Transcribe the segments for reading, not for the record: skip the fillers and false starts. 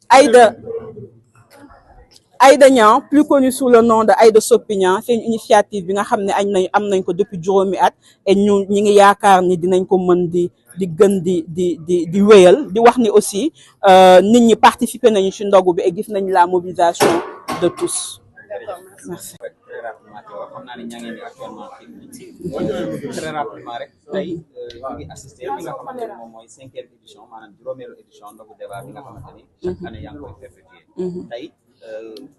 Aïda Aïda Niang, plus connue sous le nom de Aïda Soppi Niang, c'est une initiative bi nga xam ne am nañ ko depuis juróomi at et ñi ngi yaakaar ni dinañ ko mën di gën di wéyal di wax ni aussi nit ñi participer nañu ci ndogu bi et gis nañ la mobilisation de tous. Merci. xam naa ne ñaa ngi actuellement très rapidement rek tey ñu ngi assisté li nga xamante ne moom mooy 5e édition maanaam juróomeelu édition ndogu débat bi nga xamante ni chaque année yaa ngi koy perpétuer tey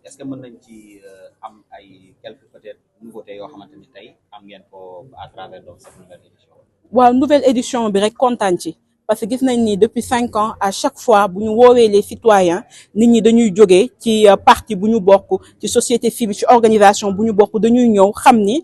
est-ce que mën nañ ci am ay quelques peut-être nouveautés yoo xamante ni tey am ngeen ko à travers donc cette nouvelle édition. waaw nouvelle édition bi rek kontaan ci parce que gis nañ ni depuis 5 ans à chaque fois bu ñu woowee les citoyens nit ñi dañuy jógee ci parti bu ñu bokk ci société civile ci organisation bu ñu bokk dañuy ñëw xam ni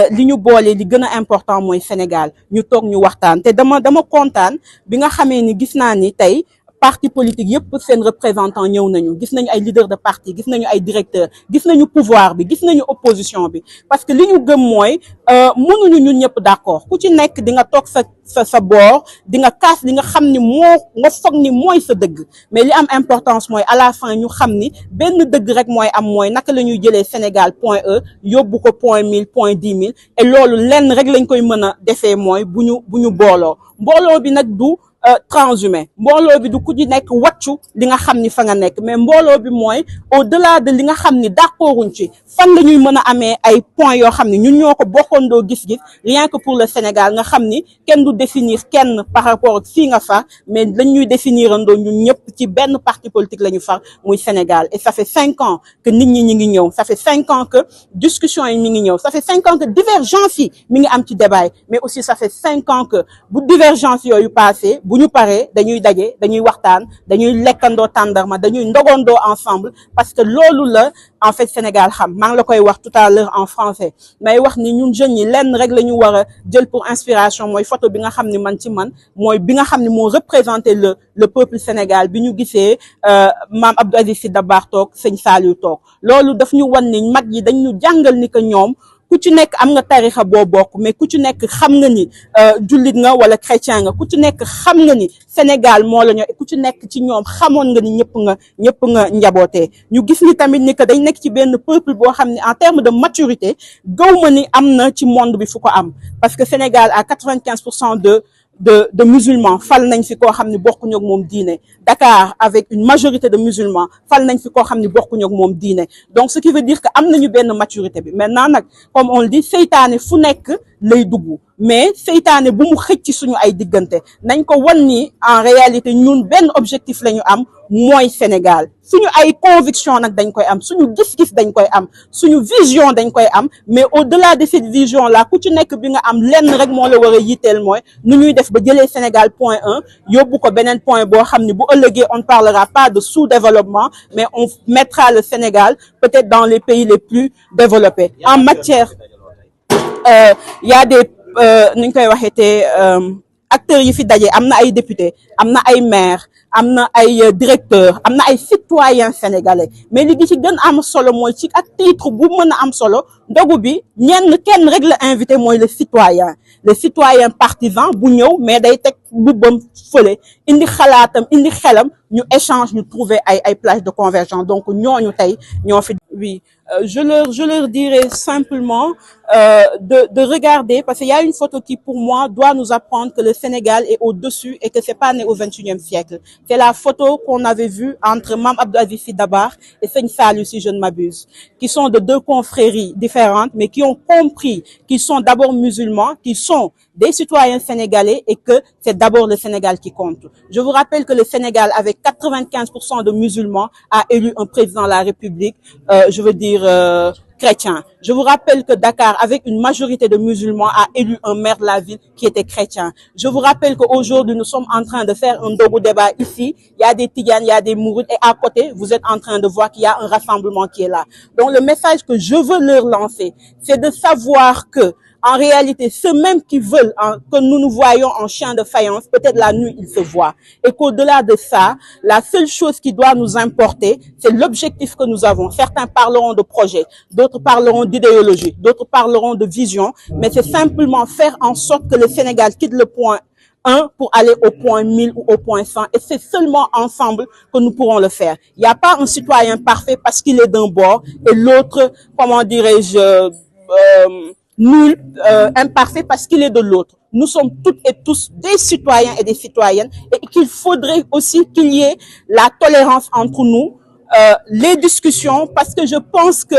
li ñu boole li gën a important mooy Sénégal ñu toog ñu waxtaan te dama kontaan bi nga xamee ni gis naa ni tey parti politique yëpp seen représentant ñëw nañu gis nañu ay leader de parti gis nañu ay directeur gis nañu pouvoir bi gis nañu opposition bi parce que li ñu gëm mooy mënuñu ñun ñëpp d'accord ku ci nekk di nga toog sa boor di nga kaas li nga xam ni nga foog ni mooy sa dëgg mais li am importance mooy à la fin ñu xam ni benn dëgg rek mooy am mooy naka la ñuy jëlee Sénégal point E yóbbu ko point 1000 point 10 000 et loolu lenn rek lañ koy mën a defee mooy bu ñu mbooloo bi nag du transhumé mbooloo bi du ku ci nekk wàccu li nga xam ni fa nga nekk mais mbooloo bi mooy au-delà de li nga xam ni d'accorduñ ci fan la ñuy mën a amee ay points yoo xam ni ñun ñoo ko bokkandoo gis-gis rien que pour le Sénégal nga xam ni kenn du définir kenn par rapport ak fii nga far mais dañ ñuy définir andoo ñun ñëpp ci benn parti politique la ñu far muy Sénégal et ça fait 5 ans que nit ñi ngi ñëw ça fait 5 ans que discussion yi mi ngi ñëw ça fait 5 ans que divergence yi mi ngi am ci débat yi mais aussi ça fait 5 ans que bu divergence yooyu passé bu ñu paree dañuy daje dañuy waxtaan dañuy lekkandoo tàndarma dañuy ndogandoo ensemble parce que loolu la en fait Sénégal xam maa ngi la koy wax tout à l'heure en français may wax ni ñun jeunes yi lenn rek la ñu war a jël pour inspiration mooy photo bi nga xam ni man ci man mooy bi nga xam ni moo représenté le peuple Sénégal bi ñu gisee maam Abdou Aziz Sy Dabakh toog sëñ Saliou toog loolu daf ñu wan ni mag yi dañ ñu jàngal ni que ñoom ku ci nekk am nga tarixa boo bokk mais ku ci nekk xam nga ni jullit nga wala chrétien nga ku ci nekk xam nga ni Sénégal moo la ñoo ku ci nekk ci ñoom xamoon nga ni ñëpp nga njabootee ñu gis ni tamit ni que dañ nekk ci benn peuple boo xam ne en termes de maturité gaw ma ni am na ci monde bi fu ko am parce que Sénégal à 95% de musulmans fal nañ fi koo xam ne bokkuñu ak moom diine Dakar avec une majorité de musulmans fal nañ fi koo xam ne bokkuñu ak moom diine donc ce qui veut dire que am nañu benn maturité bi maintenant nag comme on le dit seytaane fu nekk lay dugg mais seytaane bu mu xëcc ci suñu ay diggante nañ ko wan ni en réalité ñun benn objectif la ñu am mooy Sénégal suñu ay conviction nag dañ koy am suñu gis-gis dañ koy am suñu vision dañ koy am mais au-delà de cette vision là ku ci nekk bi nga am lenn rek moo la war a yitteel mooy nu ñuy def ba jëlee Sénégal point 1 yóbbu ko beneen point boo xam ne bu ëllëgee on ne parlera pas de sous-développement mais on mettra le Sénégal peut-être dans les pays les plus développés en matière y a des nu ñu koy waxee te acteurs yi fi daje am na ay députés am na ay maires am na ay directeurs am na ay citoyens sénégalais mais li gi ci gën am solo mooy ci ak titre bu mën a am solo ndogu bi kenn rek la invité mooy le citoyen partisan bu ñëw mais day teg bubbam fële indi xalaatam indi xelam ñu échange ñu trouver ay plage de convergence donc ñooñu tey ñoo fi oui je leur dirais simplement de regarder parce qu'il y a une photo qui pour moi doit nous apprendre que le Sénégal est au-dessus et que c'est pas né au XXIe siècle c'est la photo qu'on avait vue entre Mame Abdou Aziz Sy Dabakh et Sëñ Saliou si je ne m'abuse qui sont de deux confréries différentes mais qui ont compris qu'ils sont d'abord musulmans qu'ils sont des citoyens sénégalais et que c'est d'abord le Sénégal qui compte. Je vous rappelle que le Sénégal, avec 95% de musulmans, a élu un président de la République, chrétien. Je vous rappelle que Dakar, avec une majorité de musulmans, a élu un maire de la ville qui était chrétien. Je vous rappelle qu'aujourd'hui, nous sommes en train de faire un ndogu débat ici. Il y a des Tidianes, il y a des Mourides et à côté, vous êtes en train de voir qu'il y a un rassemblement qui est là. Donc le message que je veux leur lancer, c'est de savoir que en réalité, ceux mêmes qui veulent que nous nous voyons en chien de faïence, peut-être la nuit, ils se voient. Et qu'au-delà de ça, la seule chose qui doit nous importer, c'est l'objectif que nous avons. Certains parleront de projet, d'autres parleront d'idéologie, d'autres parleront de vision, mais c'est simplement faire en sorte que le Sénégal quitte le point 1 pour aller au point 1000 ou au point 100. Et c'est seulement ensemble que nous pourrons le faire. Il n'y a pas un citoyen parfait parce qu'il est d'un bord et l'autre, comment dirais-je, nul, imparfait parce qu'il est de l'autre. Nous sommes toutes et tous des citoyens et des citoyennes et qu'il faudrait aussi qu'il y ait la tolérance entre nous, les discussions, parce que je pense que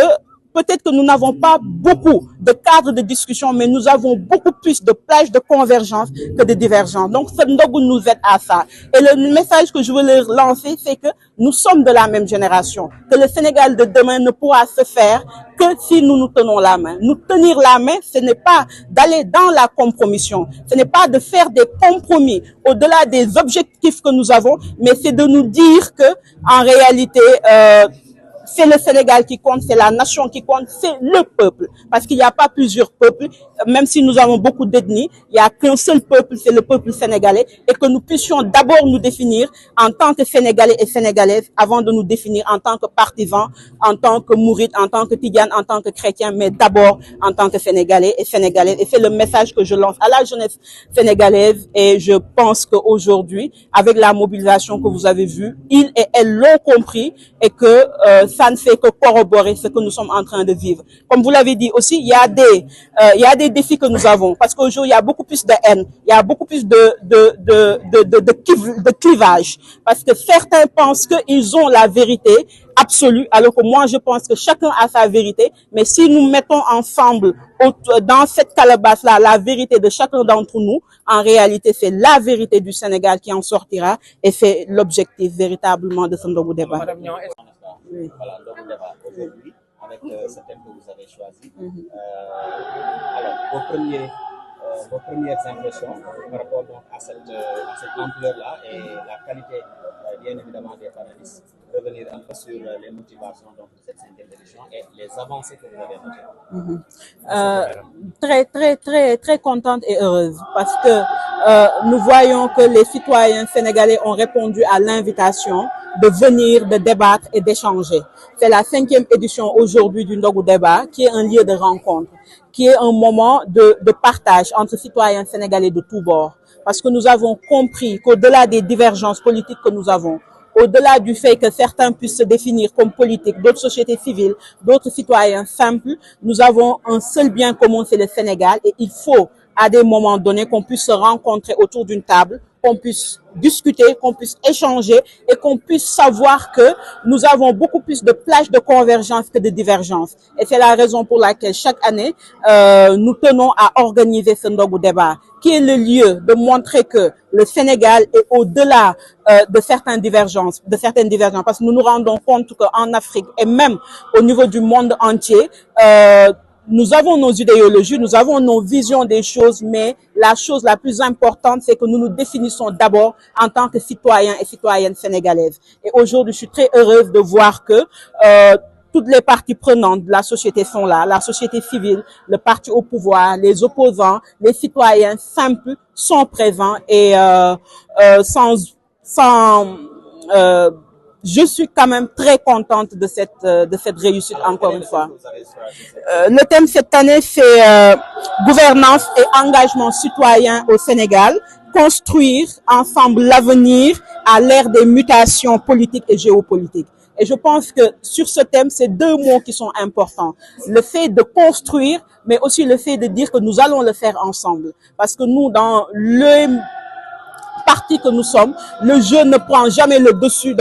peut-être que nous n'avons pas beaucoup de cadres de discussion, mais nous avons beaucoup plus de plages de convergence que de divergence. Donc, ce Ndogu nous aide à ça. Et le message que je veux leur lancer, c'est que nous sommes de la même génération, que le Sénégal de demain ne pourra se faire que si nous nous tenons la main. Nous tenir la main, ce n'est pas d'aller dans la compromission, ce n'est pas de faire des compromis au-delà des objectifs que nous avons, mais c'est de nous dire que, en réalité, c'est le Sénégal qui compte, c'est la nation qui compte, c'est le peuple. Parce qu'il n'y a pas plusieurs peuples, même si nous avons beaucoup d'ethnies, il n'y a qu'un seul peuple, c'est le peuple sénégalais, et que nous puissions d'abord nous définir en tant que Sénégalais et Sénégalaises, avant de nous définir en tant que partisans, en tant que mourides, en tant que tidianes, en tant que chrétiens, mais d'abord en tant que Sénégalais et Sénégalaises. Et c'est le message que je lance à la jeunesse sénégalaise, et je pense qu'aujourd'hui, avec la mobilisation que vous avez vue, ils et elles l'ont compris, et que ça ne fait que corroborer ce que nous sommes en train de vivre. Comme vous l'avez dit aussi, il y a des défis que nous avons, parce qu'aujourd'hui, il y a beaucoup plus de haine, il y a beaucoup plus de clivage, parce que certains pensent qu'ils ont la vérité absolue, alors que moi, je pense que chacun a sa vérité, mais si nous mettons ensemble dans cette calebasse-là la vérité de chacun d'entre nous, en réalité, c'est la vérité du Sénégal qui en sortira, et c'est l'objectif véritablement de ce Ndogu débat. Oui. Voilà, Ndogu débat aujourd'hui avec ce thème que vous avez choisi. Alors, vos premières impressions par rapport donc à cette ampleur-là et la qualité, bien évidemment, des panélistes. Revenir un peu sur les motivations donc, de cette 5e édition et les avancées que vous avez notées. Très contente et heureuse parce que nous voyons que les citoyens sénégalais ont répondu à l'invitation de venir, de débattre et d'échanger. C'est la 5e édition aujourd'hui du Ndogu Débat qui est un lieu de rencontre, qui est un moment de partage entre citoyens sénégalais de tous bords. Parce que nous avons compris qu'au-delà des divergences politiques que nous avons, au-delà du fait que certains puissent se définir comme politiques, d'autres sociétés civiles, d'autres citoyens simples, nous avons un seul bien commun, c'est le Sénégal, et il faut, à des moments donnés, qu'on puisse se rencontrer autour d'une table, qu'on puisse discuter, qu'on puisse échanger et qu'on puisse savoir que nous avons beaucoup plus de plages de convergence que de divergence. Et c'est la raison pour laquelle chaque année, nous tenons à organiser ce Ndogu Débat, qui est le lieu de montrer que le Sénégal est au-delà de certaines divergences, parce que nous nous rendons compte qu'en Afrique et même au niveau du monde entier, nous avons nos idéologies, nous avons nos visions des choses, mais la chose la plus importante, c'est que nous nous définissons d'abord en tant que citoyens et citoyennes sénégalaises. Et aujourd'hui, je suis très heureuse de voir que toutes les parties prenantes de la société sont là, la société civile, le parti au pouvoir, les opposants, les citoyens simples sont présents et je suis quand même très contente de cette réussite. Alors, encore une fois. Le thème cette année, c'est gouvernance et engagement citoyen au Sénégal, construire ensemble l'avenir à l'ère des mutations politiques et géopolitiques. Et je pense que sur ce thème, c'est deux mots qui sont importants. Le fait de construire, mais aussi le fait de dire que nous allons le faire ensemble. Parce que nous, dans le parti que nous sommes, le jeu ne prend jamais le dessus dans